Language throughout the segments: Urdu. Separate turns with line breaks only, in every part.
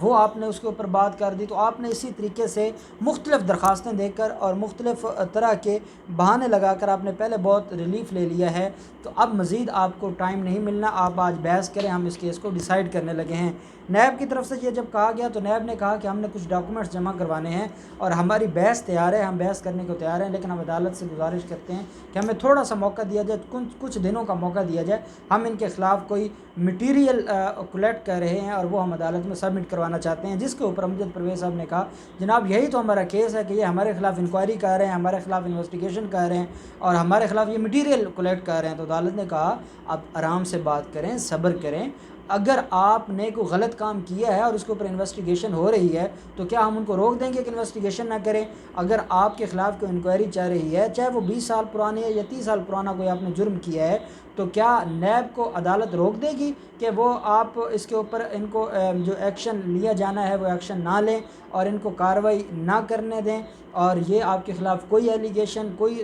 وہ آپ نے اس کے اوپر بات کر دی، تو آپ نے اسی طریقے سے مختلف درخواستیں دے کر اور مختلف طرح کے بہانے لگا کر آپ نے پہلے بہت ریلیف لے لیا ہے، تو اب مزید آپ کو ٹائم نہیں ملنا، آپ آج بحث کریں، ہم اس کیس کو ڈیسائیڈ کرنے لگے ہیں۔ نیب کی طرف سے یہ جب کہا گیا تو نیب نے کہا کہ ہم نے کچھ ڈاکومنٹس جمع کروانے ہیں اور ہماری بحث تیار ہے، ہم بحث کرنے کو تیار ہیں، لیکن ہم عدالت سے گزارش کرتے ہیں کہ ہمیں تھوڑا سا موقع دیا جائے، کچھ دنوں کا موقع دیا جائے، ہم ان کے خلاف کوئی مٹیریل کلیکٹ کر رہے ہیں اور وہ ہم عدالت میں سبمٹ کروانا چاہتے ہیں۔ جس کے اوپر امجد پرویز صاحب نے کہا جناب یہی تو ہمارا کیس ہے کہ یہ ہمارے خلاف انکوائری کر رہے ہیں، ہمارے خلاف انویسٹیگیشن کر رہے ہیں اور ہمارے خلاف یہ مٹیریل کلیکٹ کر رہے ہیں۔ تو عدالت نے کہا آپ آرام سے بات کریں، صبر کریں، اگر آپ نے کوئی غلط کام کیا ہے اور اس کے اوپر انویسٹیگیشن ہو رہی ہے تو کیا ہم ان کو روک دیں گے کہ انویسٹیگیشن نہ کریں؟ اگر آپ کے خلاف کوئی انکوائری چل رہی ہے، چاہے وہ 20 سال پرانی ہے یا 30 سال پرانا کوئی آپ نے جرم کیا ہے، تو کیا نیب کو عدالت روک دے گی کہ وہ آپ اس کے اوپر ان کو جو ایکشن لیا جانا ہے وہ ایکشن نہ لیں اور ان کو کارروائی نہ کرنے دیں، اور یہ آپ کے خلاف کوئی ایلیگیشن، کوئی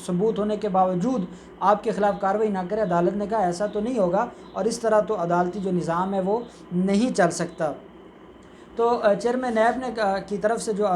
ثبوت ہونے کے باوجود آپ کے خلاف کارروائی نہ کرے؟ عدالت نے کہا ایسا تو نہیں ہوگا اور اس طرح تو عدالتی جو نظام ہے وہ نہیں چل سکتا۔ تو چیئرمین نیب نے کی طرف سے جو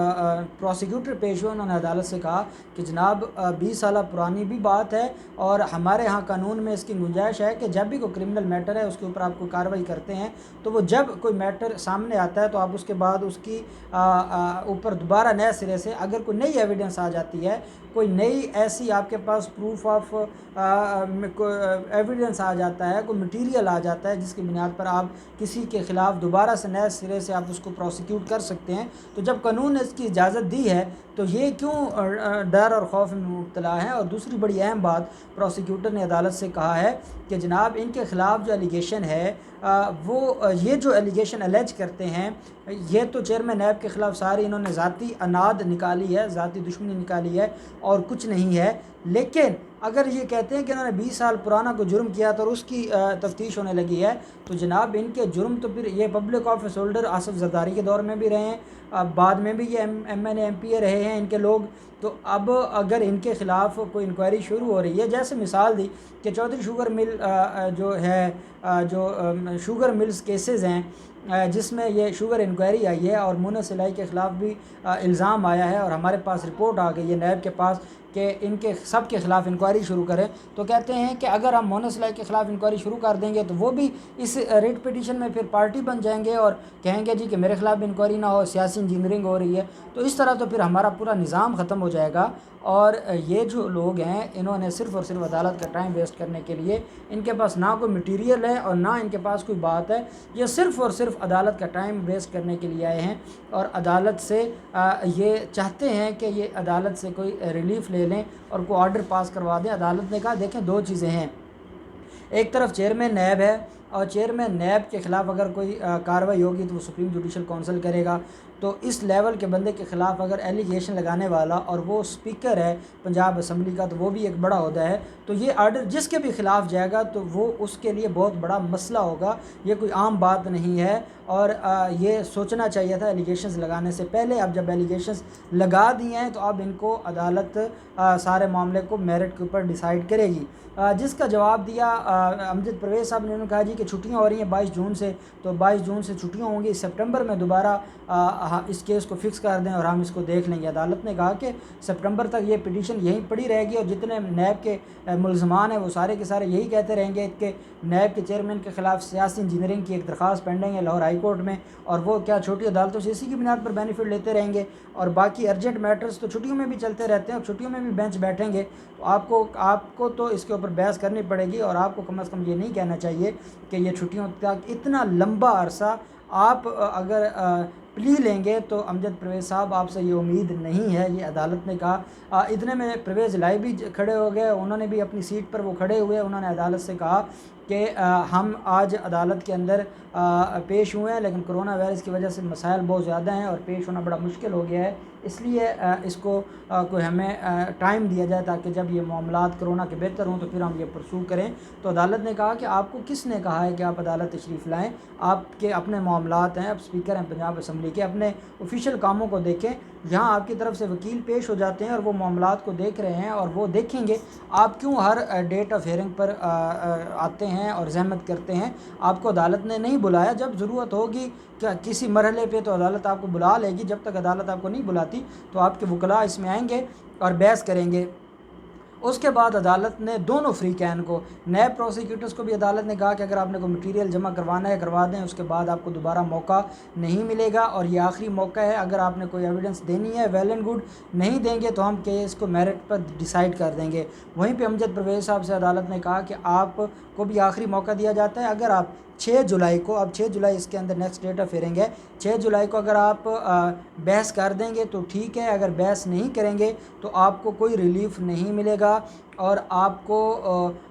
پروسیکیوٹر پیش ہوئے انہوں نے عدالت سے کہا کہ جناب 20 سالہ پرانی بھی بات ہے اور ہمارے ہاں قانون میں اس کی گنجائش ہے کہ جب بھی کوئی کرمنل میٹر ہے اس کے اوپر آپ کو کارروائی کرتے ہیں تو وہ جب کوئی میٹر سامنے آتا ہے تو آپ اس کے بعد اس کی اوپر دوبارہ نئے سرے سے اگر کوئی نئی ایویڈنس آ جاتی ہے، کوئی نئی ایسی آپ کے پاس پروف آف ایویڈنس آ جاتا ہے، کوئی مٹیریل آ جاتا ہے جس کی بنیاد پر آپ کسی کے خلاف دوبارہ سے نئے سرے سے آپ اس کو پروسیکیوٹ کر سکتے ہیں، تو جب قانون نے اس کی اجازت دی ہے تو یہ کیوں ڈر اور خوف میں مبتلا ہے؟ اور دوسری بڑی اہم بات پروسیکیوٹر نے عدالت سے کہا ہے کہ جناب ان کے خلاف جو ایلیگیشن ہے وہ یہ جو ایلیگیشن الیج کرتے ہیں یہ تو چیئرمین نیب کے خلاف ساری انہوں نے ذاتی اناد نکالی ہے، ذاتی دشمنی نکالی ہے اور کچھ نہیں ہے، لیکن اگر یہ کہتے ہیں کہ انہوں نے 20 سال پرانا کوئی جرم کیا تو اس کی تفتیش ہونے لگی ہے، تو جناب ان کے جرم تو پھر یہ public office holder Asif Zardari کے دور میں بھی رہے ہیں، بعد میں بھی یہ M N A M P A رہے ہیں ان کے لوگ، تو اب اگر ان کے خلاف کوئی انکوائری شروع ہو رہی ہے، جیسے مثال دی کہ چودھری شوگر مل جو ہے جو شوگر ملز کیسز ہیں جس میں یہ شوگر انکوائری آئی ہے اور مونس الہی کے خلاف بھی الزام آیا ہے اور ہمارے پاس رپورٹ آ گئی ہے نیب کے پاس کہ ان کے سب کے خلاف انکوائری شروع کریں، تو کہتے ہیں کہ اگر ہم مونس الہی کے خلاف انکوائری شروع کر دیں گے تو وہ بھی اس ریٹ پٹیشن میں پھر پارٹی بن جائیں گے اور کہیں گے جی کہ میرے خلاف بھی انکوائری نہ ہو، سیاسی انجینئرنگ ہو رہی ہے، تو اس طرح تو پھر ہمارا پورا نظام ختم ہو جائے گا۔ اور یہ جو لوگ ہیں انہوں نے صرف اور صرف عدالت کا ٹائم ویسٹ کرنے کے لیے، ان کے پاس نہ کوئی مٹیریل ہے اور نہ ان کے پاس کوئی بات ہے، یہ صرف اور صرف عدالت کا ٹائم ویسٹ کرنے کے لیے آئے ہیں اور عدالت سے یہ چاہتے ہیں کہ یہ عدالت سے کوئی ریلیف لے لیں اور کوئی آرڈر پاس کروا دیں۔ عدالت نے کہا دیکھیں دو چیزیں ہیں، ایک طرف چیئرمین نیب ہے اور چیئرمین نیب کے خلاف اگر کوئی کارروائی ہوگی تو وہ سپریم جوڈیشل کونسل کرے گا، تو اس لیول کے بندے کے خلاف اگر ایلیگیشن لگانے والا اور وہ سپیکر ہے پنجاب اسمبلی کا تو وہ بھی ایک بڑا عہدہ ہے، تو یہ آرڈر جس کے بھی خلاف جائے گا تو وہ اس کے لیے بہت بڑا مسئلہ ہوگا، یہ کوئی عام بات نہیں ہے اور یہ سوچنا چاہیے تھا ایلیگیشنز لگانے سے پہلے۔ اب جب ایلیگیشنز لگا دیے ہیں تو اب ان کو عدالت سارے معاملے کو میرٹ کے اوپر ڈیسائیڈ کرے گی۔ جس کا جواب دیا امجد پرویز صاحب نے کہا جی کہ چھٹیاں ہو رہی ہیں 22 جون سے، تو 22 جون سے چھٹیاں ہوں گی، سپٹمبر میں دوبارہ اس کیس کو فکس کر دیں اور ہم اس کو دیکھ لیں گے۔ عدالت نے کہا کہ سپٹمبر تک یہ پٹیشن یہیں پڑی رہے گی اور جتنے نیب کے ملزمان ہیں وہ سارے کے سارے یہی کہتے رہیں گے کہ نیب کے چیئرمین کے خلاف سیاسی انجینئرنگ کی ایک درخواست پینڈنگ ہے لاہور ہائی کورٹ میں، اور وہ کیا چھوٹی عدالتوں سے اسی کی بنیاد پر بینیفٹ لیتے رہیں گے، اور باقی ارجنٹ میٹرز تو چھٹیوں میں بھی چلتے رہتے ہیں اور چھٹیوں میں بھی بینچ بیٹھیں گے، تو آپ کو تو اس کے اوپر بحث کرنی پڑے گی اور آپ کو کم از کم یہ نہیں کہنا چاہیے کہ یہ چھٹیوں تک اتنا لمبا عرصہ آپ اگر پلی لیں گے، تو امجد پرویز صاحب آپ سے یہ امید نہیں ہے، یہ عدالت نے کہا۔ اتنے میں پرویز الہی بھی کھڑے ہو گئے، انہوں نے بھی اپنی سیٹ پر وہ کھڑے ہوئے، انہوں نے عدالت سے کہا کہ ہم آج عدالت کے اندر پیش ہوئے ہیں لیکن کرونا وائرس کی وجہ سے مسائل بہت زیادہ ہیں اور پیش ہونا بڑا مشکل ہو گیا ہے، اس لیے اس کو کوئی ہمیں ٹائم دیا جائے تاکہ جب یہ معاملات کرونا کے بہتر ہوں تو پھر ہم یہ پرسو کریں۔ تو عدالت نے کہا کہ آپ کو کس نے کہا ہے کہ آپ عدالت تشریف لائیں؟ آپ کے اپنے معاملات ہیں، آپ اسپیکر ہیں پنجاب اسمبلی اسمبلی کے اپنے آفیشیل کاموں کو دیکھیں. یہاں آپ کی طرف سے وکیل پیش ہو جاتے ہیں اور وہ معاملات کو دیکھ رہے ہیں اور وہ دیکھیں گے آپ کیوں ہر ڈیٹ آف ہیئرنگ پر آتے ہیں اور زحمت کرتے ہیں. آپ کو عدالت نے نہیں بلایا. جب ضرورت ہوگی کسی مرحلے پہ تو عدالت آپ کو بلا لے گی. جب تک عدالت آپ کو نہیں بلاتی تو آپ کے وکلاء اس میں آئیں گے اور بحث کریں گے. اس کے بعد عدالت نے دونوں فریقین کو، نیب پروسیکیوٹرز کو بھی عدالت نے کہا کہ اگر آپ نے کوئی مٹیریل جمع کروانا ہے کروا دیں، اس کے بعد آپ کو دوبارہ موقع نہیں ملے گا اور یہ آخری موقع ہے. اگر آپ نے کوئی ایویڈنس دینی ہے ویل اینڈ گڈ، نہیں دیں گے تو ہم کیس کو میرٹ پر ڈیسائیڈ کر دیں گے. وہیں پہ امجد پرویز صاحب سے عدالت نے کہا کہ آپ کو بھی آخری موقع دیا جاتا ہے. اگر آپ 6 جولائی کو، اب 6 جولائی اس کے اندر نیکسٹ ڈیٹ آف ہیئرنگ ہے، 6 جولائی کو اگر آپ بحث کر دیں گے تو ٹھیک ہے. اگر بحث نہیں کریں گے تو آپ کو کوئی ریلیف نہیں ملے گا اور آپ کو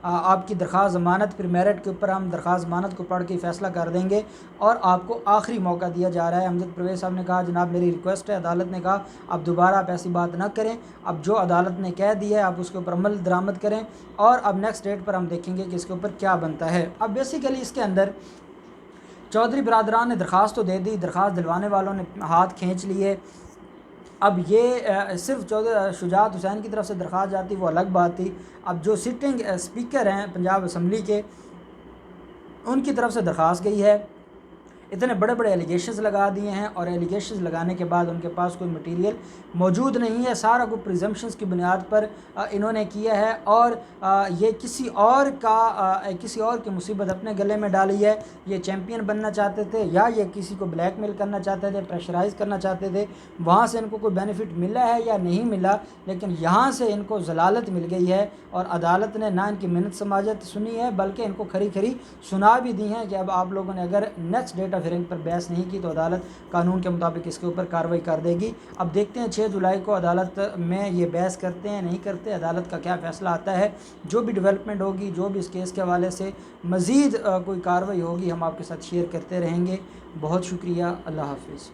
آپ کی درخواست ضمانت، پھر میرٹ کے اوپر ہم درخواست ضمانت کو پڑھ کے فیصلہ کر دیں گے اور آپ کو آخری موقع دیا جا رہا ہے. امجد پرویز صاحب نے کہا جناب میری ریکویسٹ ہے. عدالت نے کہا اب دوبارہ آپ ایسی بات نہ کریں، اب جو عدالت نے کہہ دیا ہے آپ اس کے اوپر عمل درآمد کریں اور اب نیکسٹ ڈیٹ پر ہم دیکھیں گے کہ اس کے اوپر کیا بنتا ہے. اب بیسیکلی اس کے اندر چودھری برادران نے درخواست تو دے دی، درخواست دلوانے والوں نے ہاتھ کھینچ لیے. اب یہ صرف شجاعت حسین کی طرف سے درخواست جاتی وہ الگ بات تھی. اب جو سٹنگ اسپیکر ہیں پنجاب اسمبلی کے، ان کی طرف سے درخواست گئی ہے. اتنے بڑے بڑے ایلیگیشنز لگا دیے ہیں اور ایلیگیشنز لگانے کے بعد ان کے پاس کوئی مٹیریل موجود نہیں ہے. سارا کو پریزمپشنز کی بنیاد پر انہوں نے کیا ہے اور یہ کسی اور کی مصیبت اپنے گلے میں ڈالی ہے. یہ چیمپئن بننا چاہتے تھے یا یہ کسی کو بلیک میل کرنا چاہتے تھے، پریشرائز کرنا چاہتے تھے. وہاں سے ان کو کوئی بینیفٹ ملا ہے یا نہیں ملا، لیکن یہاں سے ان کو ضلالت مل گئی ہے اور عدالت نے نہ ان کی منت سماجت سنی ہے بلکہ ان کو کھری کھری سنا بھی دی ہیں کہ اب آپ لوگوں نے اگر نیکسٹ ڈیٹ آف ہیئرنگ پر بحث نہیں کی تو عدالت قانون کے مطابق اس کے اوپر کارروائی کر دے گی. اب دیکھتے ہیں 6 جولائی کو عدالت میں یہ بحث کرتے ہیں نہیں کرتے، عدالت کا کیا فیصلہ آتا ہے. جو بھی ڈیولپمنٹ ہوگی، جو بھی اس کیس کے حوالے سے مزید کوئی کارروائی ہوگی ہم آپ کے ساتھ شیئر کرتے رہیں گے. بہت شکریہ. اللہ حافظ.